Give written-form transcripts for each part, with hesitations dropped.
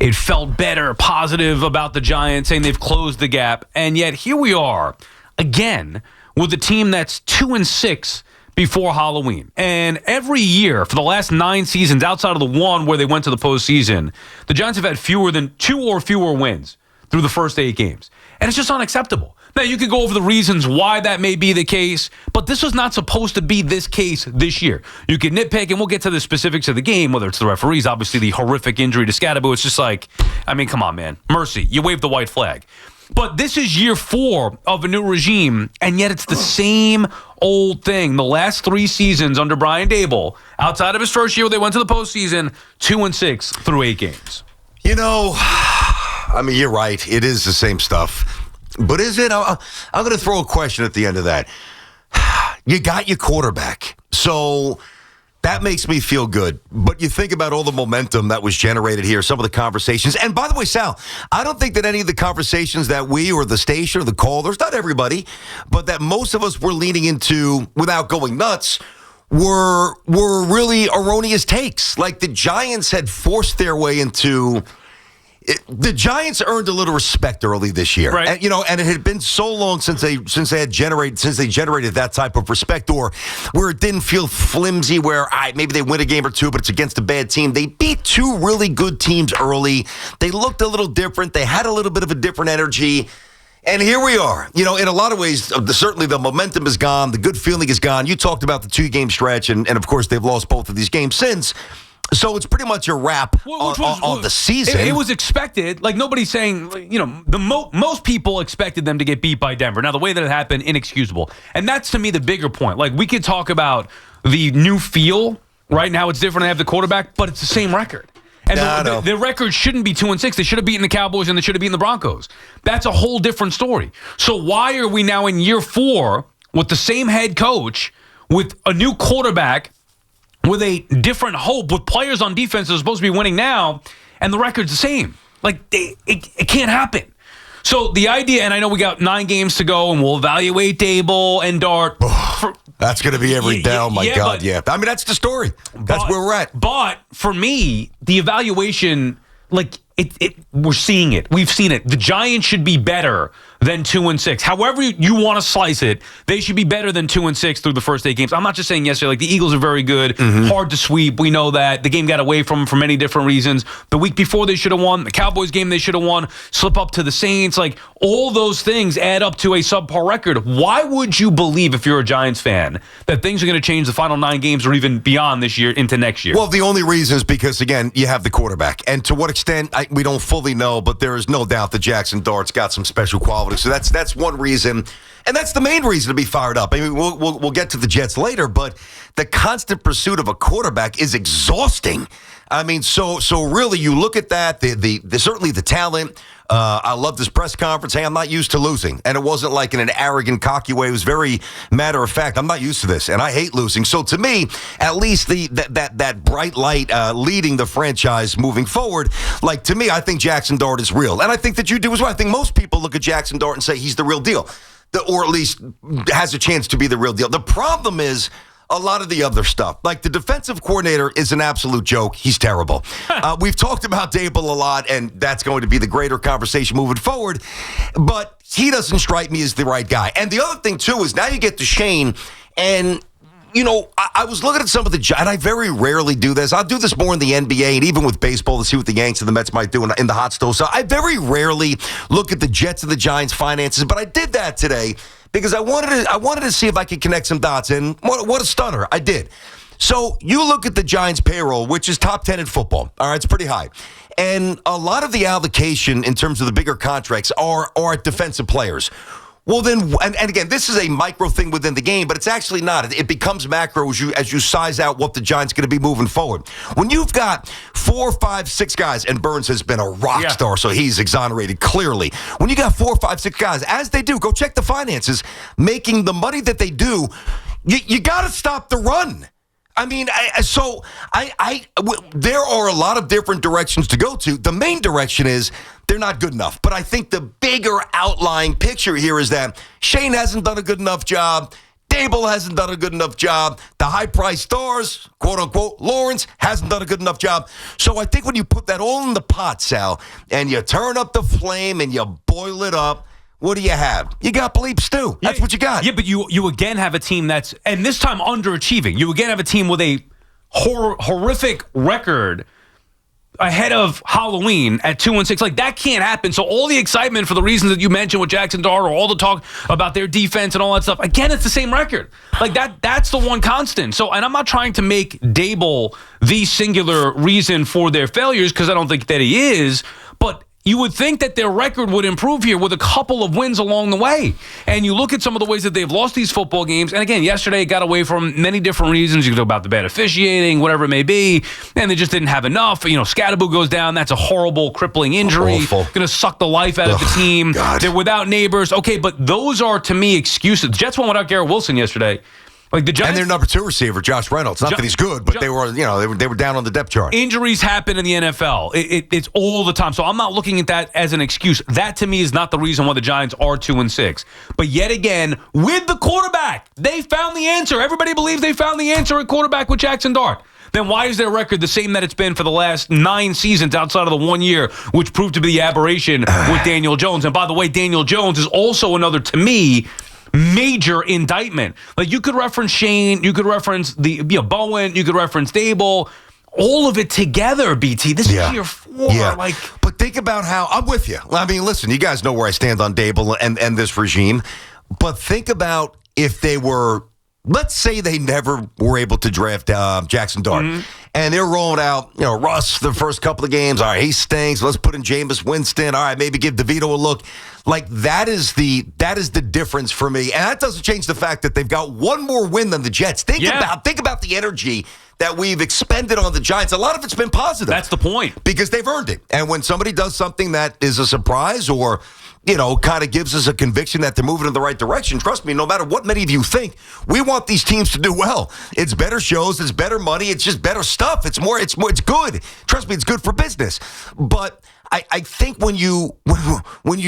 it felt better, positive about the Giants, saying they've closed the gap. And yet here we are again with a team that's 2-6 before Halloween. And every year for the last 9 seasons, outside of the one where they went to the postseason, the Giants have had fewer than 2 or fewer wins through the first 8 games. And it's just unacceptable. Now, you could go over the reasons why that may be the case, but this was not supposed to be this case this year. You can nitpick, and we'll get to the specifics of the game, whether it's the referees, obviously the horrific injury to Scadaboo. It's just like, I mean, come on, man. Mercy. You waved the white flag. But this is year 4 of a new regime, and yet it's the same old thing. The last 3 seasons under Brian Daboll, outside of his first year where they went to the postseason, 2-6 through 8 games. You know, I mean, you're right. It is the same stuff. But is it? I'm going to throw a question at the end of that. You got your quarterback. So that makes me feel good. But you think about all the momentum that was generated here, some of the conversations. And by the way, Sal, I don't think that any of the conversations that we or the station or the callers, not everybody, but that most of us were leaning into without going nuts, were really erroneous takes. Like the Giants had forced their way into... The Giants earned a little respect early this year, right? And it had been so long since they generated that type of respect, or where it didn't feel flimsy, where maybe they win a game or two, but it's against a bad team. They beat 2 really good teams early. They looked a little different. They had a little bit of a different energy. And here we are. In a lot of ways, certainly the momentum is gone. The good feeling is gone. You talked about the 2-game stretch, and of course, they've lost both of these games since. So it's pretty much a wrap on the season. It was expected. Like, nobody's saying, most people expected them to get beat by Denver. Now, the way that it happened, inexcusable. And that's, to me, the bigger point. Like, we could talk about the new feel, right, and how it's different to have the quarterback, but it's the same record. And the record shouldn't be 2-6. They should have beaten the Cowboys and they should have beaten the Broncos. That's a whole different story. So why are we now in year 4 with the same head coach, with a new quarterback, with a different hope, with players on defense that are supposed to be winning now, and the record's the same? Like, it can't happen. So the idea, and I know we got 9 games to go, and we'll evaluate Daboll and Dart. That's going to be every day. Oh, my God, yeah. I mean, that's the story. That's where we're at. But for me, the evaluation, like, we're seeing it. We've seen it. The Giants should be better than 2-6. However you want to slice it, they should be better than 2-6 through the first 8 games. I'm not just saying yesterday, like, the Eagles are very good, hard to sweep. We know that. The game got away from them for many different reasons. The week before they should have won. The Cowboys game they should have won. Slip up to the Saints. Like, all those things add up to a subpar record. Why would you believe, if you're a Giants fan, that things are going to change the final 9 games or even beyond this year into next year? Well, the only reason is because, again, you have the quarterback. And to what extent, we don't fully know, but there is no doubt that Jaxson Dart's got some special qualities. So that's one reason, and that's the main reason to be fired up. I mean, we'll get to the Jets later, but the constant pursuit of a quarterback is exhausting. I mean, so really, you look at that. The certainly the talent. I love this press conference. Hey, I'm not used to losing, and it wasn't like in an arrogant, cocky way. It was very matter of fact. I'm not used to this, and I hate losing. So to me, at least that bright light leading the franchise moving forward. Like, to me, I think Jaxson Dart is real, and I think that you do as well. I think most people look at Jaxson Dart and say he's the real deal, or at least has a chance to be the real deal. The problem is a lot of the other stuff. Like, the defensive coordinator is an absolute joke. He's terrible. We've talked about Daboll a lot, and that's going to be the greater conversation moving forward. But he doesn't strike me as the right guy. And the other thing, too, is now you get to Schoen, and, I was looking at some of the, and I very rarely do this. I'll do this more in the NBA and even with baseball to see what the Yanks and the Mets might do in the hot stove. So I very rarely look at the Jets and the Giants finances, but I did that today because I wanted to see if I could connect some dots. And what a stunner. I did. So you look at the Giants payroll, which is top 10 in football. All right, it's pretty high. And a lot of the allocation in terms of the bigger contracts are defensive players. Well, then, and again, this is a micro thing within the game, but it's actually not. It becomes macro as you size out what the Giants are going to be moving forward. When you've got 4, 5, 6 guys, and Burns has been a rock star, so he's exonerated clearly. When you got 4, 5, 6 guys, as they do, go check the finances, making the money that they do, you got to stop the run. I mean, there are a lot of different directions to go to. The main direction is they're not good enough. But I think the bigger outlying picture here is that Schoen hasn't done a good enough job. Daboll hasn't done a good enough job. The high-priced stars, quote-unquote, Lawrence, hasn't done a good enough job. So I think when you put that all in the pot, Sal, and you turn up the flame and you boil it up, what do you have? You got bleep stew. That's what you got. Yeah, but you again have a team that's, and this time underachieving. You again have a team with a horrific record ahead of Halloween at 2-6. Like, that can't happen. So all the excitement for the reasons that you mentioned with Jaxson Dart, or all the talk about their defense and all that stuff, again, it's the same record. Like, that's the one constant. So, and I'm not trying to make Daboll the singular reason for their failures, because I don't think that he is, but you would think that their record would improve here with a couple of wins along the way. And you look at some of the ways that they've lost these football games. And again, yesterday it got away from many different reasons. You can talk about the bad officiating, whatever it may be. And they just didn't have enough. You know, Scadaboo goes down. That's a horrible, crippling injury. Going to suck the life out of the team. God. They're without Neighbors. Okay, but those are, to me, excuses. The Jets went without Garrett Wilson yesterday. Like the Giants, and their number 2 receiver, Josh Reynolds. Not that he's good, but they were down on the depth chart. Injuries happen in the NFL. It's all the time. So I'm not looking at that as an excuse. That, to me, is not the reason why the Giants are 2-6. But yet again, with the quarterback, they found the answer. Everybody believes they found the answer at quarterback with Jaxson Dart. Then why is their record the same that it's been for the last 9 seasons outside of the 1 year, which proved to be the aberration with Daniel Jones? And by the way, Daniel Jones is also another, to me, major indictment. Like, you could reference Schoen, you could reference Bowen, you could reference Daboll, all of it together, BT. This is year 4. Yeah. Like, but think about how, I'm with you. I mean, listen, you guys know where I stand on Daboll and this regime. But think about if they were, let's say they never were able to draft Jaxson Dart. Mm-hmm. And they're rolling out, Russ the first couple of games. All right, he stinks. Let's put in Jameis Winston. All right, maybe give DeVito a look. Like, that is the difference for me. And that doesn't change the fact that they've got one more win than the Jets. Think about the energy that we've expended on the Giants. A lot of it's been positive. That's the point. Because they've earned it. And when somebody does something that is a surprise or, kind of gives us a conviction that they're moving in the right direction, trust me, no matter what many of you think, we want these teams to do well. It's better shows, it's better money, it's just better stuff. It's good. Trust me, it's good for business. But I think when you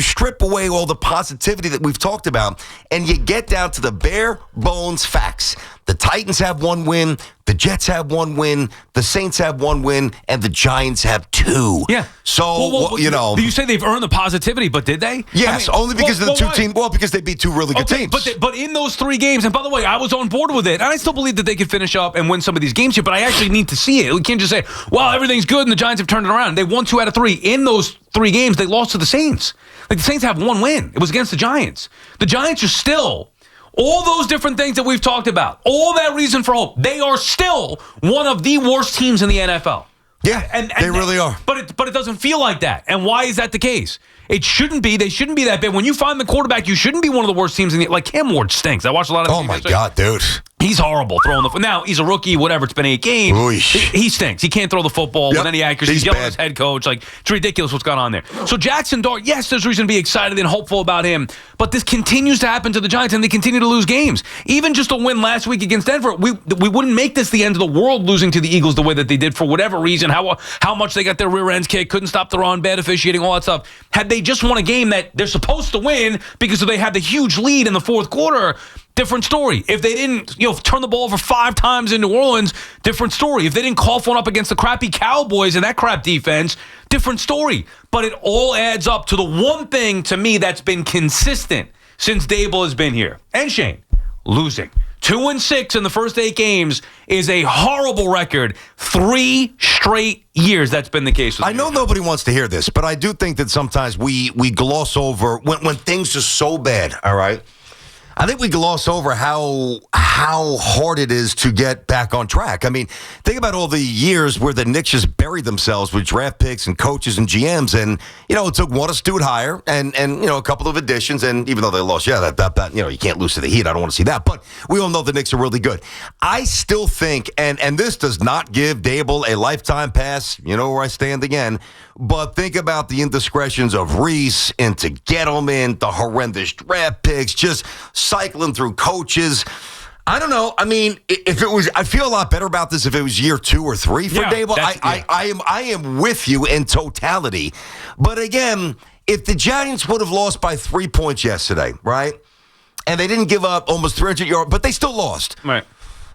strip away all the positivity that we've talked about and you get down to the bare bones facts, the Titans have 1 win, the Jets have 1 win, the Saints have 1 win, and the Giants have 2. Yeah. So, You say they've earned the positivity, but did they? Yes, only because of the 2 teams. Well, because they beat 2 really good teams. But in those 3 games, and by the way, I was on board with it, and I still believe that they could finish up and win some of these games here, but I actually need to see it. We can't just say, well, everything's good, and the Giants have turned it around. They won 2 out of 3. In those 3 games, they lost to the Saints. Like, the Saints have 1 win. It was against the Giants. The Giants are still, all those different things that we've talked about, all that reason for hope, they are still one of the worst teams in the NFL. Yeah, and they really are. But it doesn't feel like that. And why is that the case? It shouldn't be. They shouldn't be that bad. When you find the quarterback, you shouldn't be one of the worst teams in the, like, Cam Ward stinks. I watched a lot of Oh my God, dude. He's horrible throwing the. Now he's a rookie. Whatever. It's been 8 games. He stinks. He can't throw the football with any accuracy. He's yelling at his head coach. Like, it's ridiculous what's going on there. So Jaxson Dart, yes, there's reason to be excited and hopeful about him. But this continues to happen to the Giants, and they continue to lose games. Even just a win last week against Denver, we wouldn't make this the end of the world losing to the Eagles the way that they did for whatever reason. How much they got their rear ends kicked, couldn't stop the run, bad officiating, all that stuff. Had they just won a game that they're supposed to win because they had the huge lead in the 4th quarter, different story. If they didn't, turn the ball over 5 times in New Orleans, different story. If they didn't cough one up against the crappy Cowboys and that crap defense, different story. But it all adds up to the one thing, to me, that's been consistent since Daboll has been here. And Shane, losing. 2-6 in the first 8 games is a horrible record. 3 straight years that's been the case. I know nobody wants to hear this, but I do think that sometimes we gloss over when things are so bad, all right? I think we gloss over how hard it is to get back on track. I mean, think about all the years where the Knicks just buried themselves with draft picks and coaches and GMs, and it took one astute hire and a couple of additions. And even though they lost, that you can't lose to the Heat. I don't want to see that, but we all know the Knicks are really good. I still think, and this does not give Daboll a lifetime pass. You know where I stand again. But think about the indiscretions of Reese into Gettleman, the horrendous draft picks, just cycling through coaches. I don't know. I mean, if it was, I feel a lot better about this if it was year 2 or 3 for Daboll. I am with you in totality. But again, if the Giants would have lost by 3 points yesterday, right? and they didn't give up almost 300 yards, but they still lost. Right.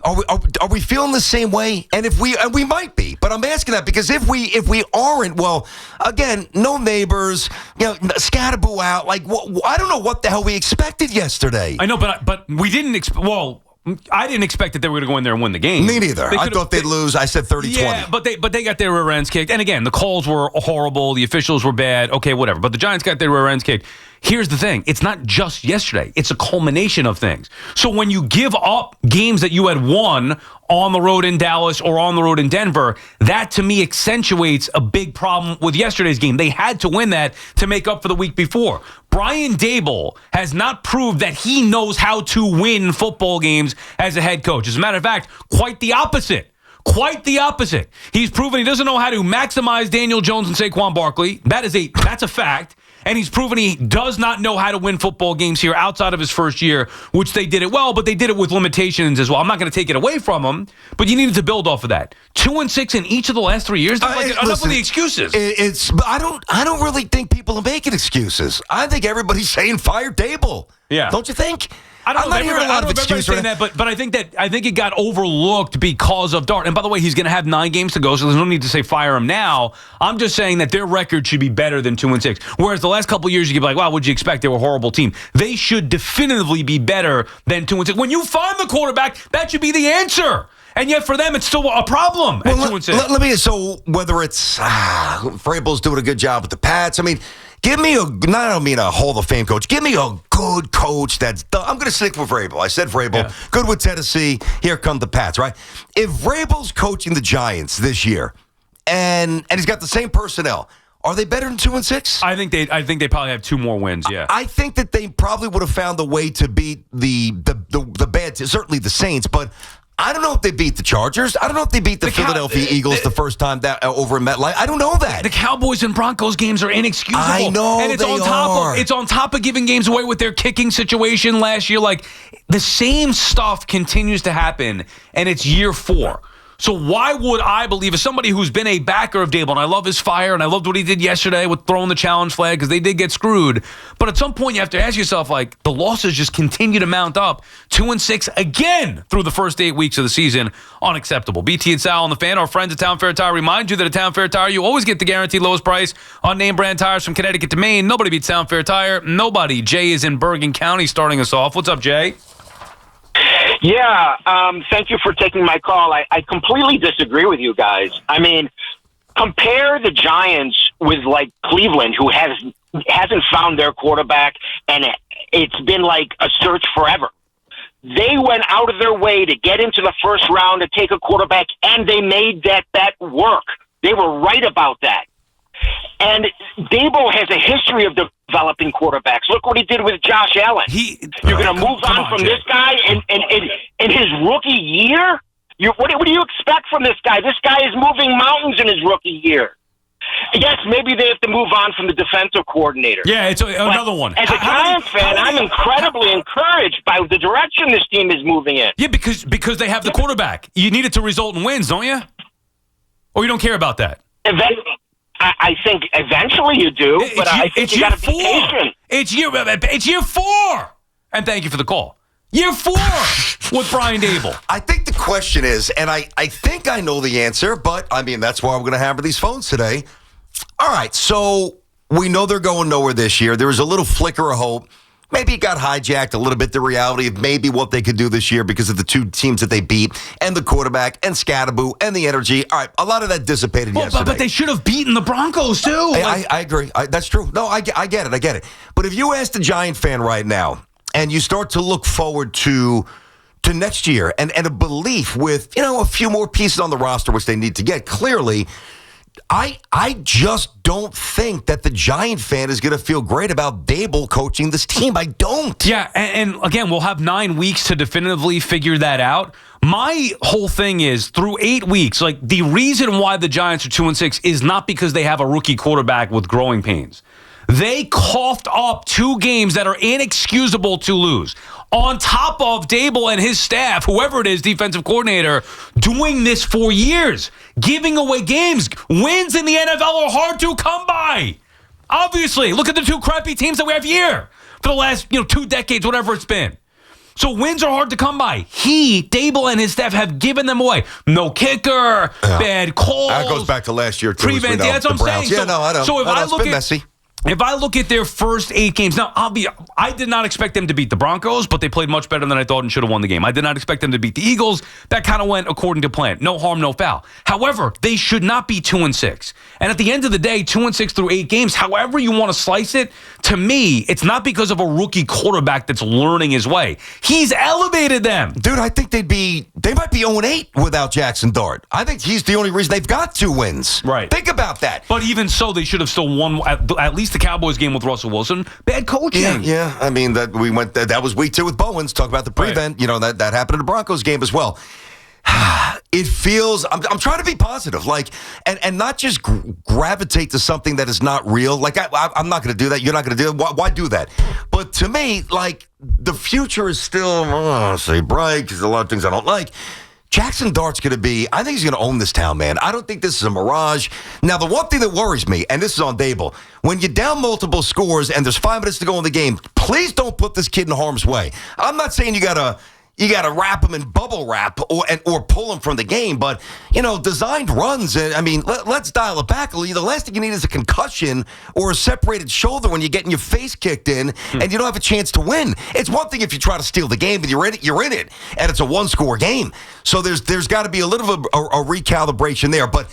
Are we feeling the same way? And if we might be, but I'm asking that because if we aren't, well, again, no neighbors, Scatterboo out. Like, I don't know what the hell we expected yesterday. I know, but we didn't. I didn't expect that they were going to go in there and win the game. Me neither. I thought they'd lose. I said 30-20. Yeah, but they got their rear ends kicked. And again, the calls were horrible. The officials were bad. Okay, whatever. But the Giants got their rear ends kicked. Here's the thing. It's not just yesterday. It's a culmination of things. So when you give up games that you had won on the road in Dallas or on the road in Denver, that to me accentuates a big problem with yesterday's game. They had to win that to make up for the week before. Brian Daboll has not proved that he knows how to win football games as a head coach. As a matter of fact, quite the opposite. Quite the opposite. He's proven he doesn't know how to maximize Daniel Jones and Saquon Barkley. That's a fact. And he's proven he does not know how to win football games here outside of his first year, which they did it well, but they did it with limitations as well. I'm not going to take it away from him, but you needed to build off of that. 2-6 in each of the last 3 years. Enough of the excuses. I don't really think people are making excuses. I think everybody's saying fire Daboll. Yeah. Don't you think? I'm not hearing a lot of excuses saying that, but I think it got overlooked because of Dart. And by the way, he's going to have 9 games to go, so there's no need to say fire him now. I'm just saying that their record should be better than 2-6. Whereas the last couple of years, you could be like, wow, what'd you expect? They were a horrible team. They should definitively be better than 2-6. When you find the quarterback, that should be the answer. And yet for them, it's still a problem at 2-6. So whether it's Vrabel's doing a good job with the Pats, I mean, give me I don't mean a Hall of Fame coach. Give me a good coach that's done. I'm going to stick with Vrabel. I said Vrabel. Yeah. Good with Tennessee. Here come the Pats, right? If Vrabel's coaching the Giants this year and he's got the same personnel, are they better than 2-6? I think they probably have 2 more wins, yeah. I think that they probably would have found a way to beat the bad, certainly the Saints, but I don't know if they beat the Chargers. I don't know if they beat the Philadelphia Eagles the first time over in MetLife. I don't know that. The Cowboys and Broncos games are inexcusable. I know, and it's on top of giving games away with their kicking situation last year. Like, the same stuff continues to happen, and it's year 4. So why would I believe, as somebody who's been a backer of Daboll, and I love his fire, and I loved what he did yesterday with throwing the challenge flag, because they did get screwed. But at some point, you have to ask yourself, like, the losses just continue to mount up. 2-6 again through the first 8 weeks of the season. Unacceptable. BT and Sal on the Fan, our friends at Town Fair Tire, remind you that at Town Fair Tire, you always get the guaranteed lowest price on name brand tires from Connecticut to Maine. Nobody beats Town Fair Tire. Nobody. Jay is in Bergen County starting us off. What's up, Jay? Yeah, thank you for taking my call. I completely disagree with you guys. I mean, compare the Giants with, like, Cleveland, who hasn't found their quarterback, and it's been like a search forever. They went out of their way to get into the first round to take a quarterback, and they made that work. They were right about that. And Daboll has a history of developing quarterbacks. Look what he did with Josh Allen. You're going to move on from this guy in his rookie year? What do you expect from this guy? This guy is moving mountains in his rookie year. Yes, maybe they have to move on from the defensive coordinator. Yeah, it's another one. As a Giants fan, I'm incredibly encouraged by the direction this team is moving in. Yeah, because they have the quarterback. You need it to result in wins, don't you? Or you don't care about that? I think eventually you do, but I think you got to be patient. It's year 4. And thank you for the call. Year 4 with Brian Daboll. I think the question is, and I think I know the answer, but, I mean, that's why we're going to hammer these phones today. All right, so we know they're going nowhere this year. There was a little flicker of hope. Maybe it got hijacked a little bit, the reality of maybe what they could do this year because of the 2 teams that they beat and the quarterback and Scatterboo and the energy. All right, a lot of that dissipated yesterday. But they should have beaten the Broncos, too. I agree. That's true. No, I get it. But if you ask a Giant fan right now and you start to look forward to next year and a belief with, a few more pieces on the roster, which they need to get, clearly, I just don't think that the Giant fan is going to feel great about Daboll coaching this team. I don't. Yeah, and again, we'll have 9 weeks to definitively figure that out. My whole thing is, through 8 weeks, like, the reason why the Giants are 2-6 is not because they have a rookie quarterback with growing pains. They coughed up 2 games that are inexcusable to lose. On top of Daboll and his staff, whoever it is, defensive coordinator, doing this for years, giving away games. Wins in the NFL are hard to come by. Obviously, look at the 2 crappy teams that we have here. for the last 2 decades, whatever it's been. So wins are hard to come by. Daboll, and his staff have given them away. No kicker, bad calls. That goes back to last year, too. Prevent. That's what I'm saying. Yeah, I know. So If I look at their first 8 games, now I did not expect them to beat the Broncos, but they played much better than I thought and should have won the game. I did not expect them to beat the Eagles. That kind of went according to plan. No harm, no foul. However, they should not be 2-6. And at the end of the day, 2-6 through 8 games, however you want to slice it, to me, it's not because of a rookie quarterback that's learning his way. He's elevated them. Dude, I think they might be 0-8 without Jaxson Dart. I think he's the only reason they've got 2 wins. Right. Think about that. But even so, they should have still won at least the Cowboys game with Russell Wilson. Bad coaching. Yeah. I mean, that was week 2 with Bowens. Talk about the prevent. Right. That happened in the Broncos game as well. It feels, I'm trying to be positive, and not just gravitate to something that is not real. I'm not going to do that. You're not going to do it. Why do that? But to me, the future is still, I don't want to say bright, because there's a lot of things I don't like. Jaxson Dart's going to be, I think he's going to own this town, man. I don't think this is a mirage. Now, the one thing that worries me, and this is on Daboll, when you're down multiple scores and there's 5 minutes to go in the game, please don't put this kid in harm's way. I'm not saying you got to wrap him in bubble wrap or pull him from the game, but designed runs. And I mean, let's dial it back. The last thing you need is a concussion or a separated shoulder when you're getting your face kicked in and you don't have a chance to win. It's one thing if you try to steal the game and you're in it, and it's a 1-score game. So there's got to be a little of a recalibration there. But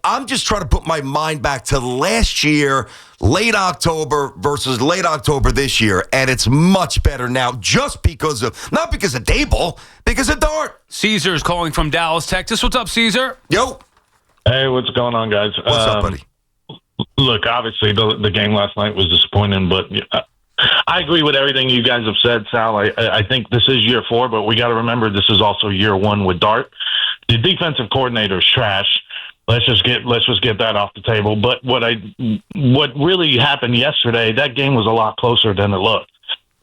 I'm just trying to put my mind back to last year. Late October versus late October this year, and it's much better now just not because of Daboll, because of Dart. Caesar's calling from Dallas, Texas. What's up, Caesar? Yo. Hey, what's going on, guys? What's up, buddy? Look, obviously the game last night was disappointing, but I agree with everything you guys have said, Sal. I think this is year 4, but we got to remember this is also year 1 with Dart. The defensive coordinator is trash. Let's just get that off the table. But what really happened yesterday, that game was a lot closer than it looked.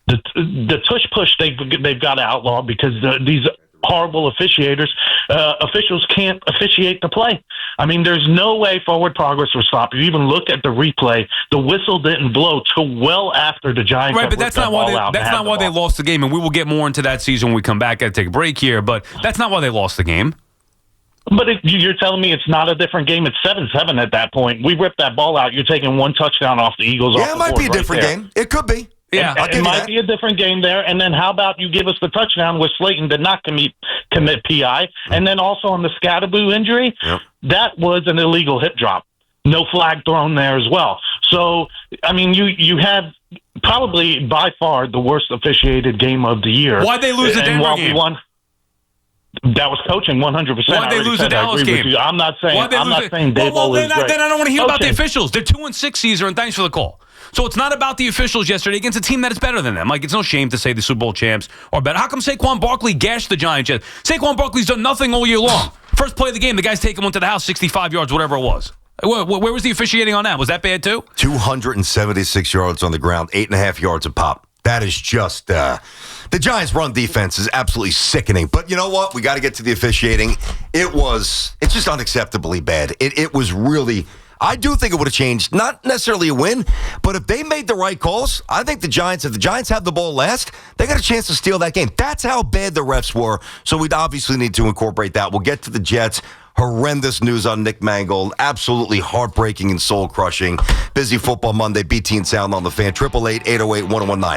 The tush push they've got to outlaw because these horrible officials can't officiate the play. I mean, there's no way forward progress will stop. You even look at the replay; the whistle didn't blow till well after the Giants. Right, but that's not why they lost the game, and we will get more into that season when we come back. Got to take a break here, but that's not why they lost the game. But you're telling me it's not a different game. It's 7-7 at that point. We ripped that ball out. You're taking 1 touchdown off the Eagles. Yeah, it might be a different game. It could be. Yeah, it might be a different game there. And then how about you give us the touchdown where Slayton did not commit PI, and then also on the Scatterboo injury, that was an illegal hip drop. No flag thrown there as well. So I mean, you have probably by far the worst officiated game of the year. Why'd they lose the Denver game? That was coaching 100%. Why'd they lose the Dallas game? I'm not saying Daboll is great. Then I don't want to hear about the officials. They're 2-6, Caesar, and thanks for the call. So it's not about the officials yesterday against a team that is better than them. It's no shame to say the Super Bowl champs are better. How come Saquon Barkley gashed the Giants yet? Saquon Barkley's done nothing all year long. First play of the game, the guy's taking one to the house, 65 yards, whatever it was. Where was the officiating on that? Was that bad too? 276 yards on the ground, 8.5 yards a pop. That is just the Giants' run defense is absolutely sickening. But you know what? We got to get to the officiating. It's just unacceptably bad. It was really. I do think it would have changed, not necessarily a win, but if they made the right calls, I think if the Giants have the ball last, they got a chance to steal that game. That's how bad the refs were. So we'd obviously need to incorporate that. We'll get to the Jets. Horrendous news on Nick Mangold. Absolutely heartbreaking and soul-crushing. Busy Football Monday. BT and Sound on the Fan. 888-808-1019.